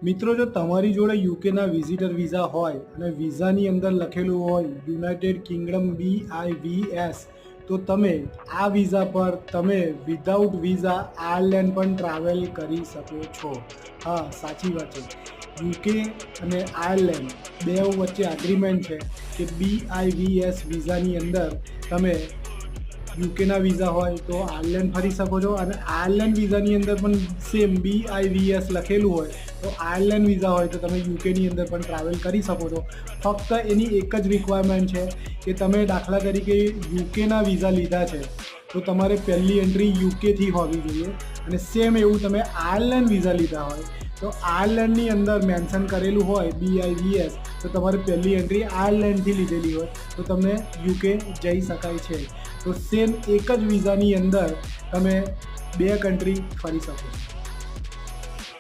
મિત્રો, જો તમારી જોડે યુકેના વિઝિટર વિઝા હોય અને વિઝાની અંદર લખેલું હોય યુનાઇટેડ કિંગડમ BIVS, તો તમે આ વિઝા પર તમે વિધાઉટ વિઝા આયર્લેન્ડ પણ ટ્રાવેલ કરી શકો છો. હા, સાચી વાત છે. યુકે અને આયર્લેન્ડ બે વચ્ચે એગ્રીમેન્ટ છે કે BIVS વિઝાની અંદર તમે યુકેના વિઝા હોય તો આયર્લેન્ડ ફરી શકો છો, અને આયર્લેન્ડ વિઝાની અંદર પણ સેમ BIVS લખેલું હોય તો આયર્લેન્ડ વિઝા હોય તો તમે યુકેની અંદર પણ ટ્રાવેલ કરી શકો છો. ફક્ત એની એક જ રિક્વાયરમેન્ટ છે કે તમે દાખલા તરીકે યુકેના વિઝા લીધા છે તો તમારે પહેલી એન્ટ્રી યુકેથી હોવી જોઈએ, અને સેમ એવું તમે આયર્લેન્ડ વિઝા લીધા હોય તો આયર્લેન્ડની અંદર મેન્શન કરેલું હોય BIVS તો તમારે પહેલી એન્ટ્રી આયર્લેન્ડથી લીધેલી હોય તો તમને યુકે જઈ શકાય છે. તો સેમ એક જ વિઝાની અંદર તમે બે કન્ટ્રી ફરી શકો છો.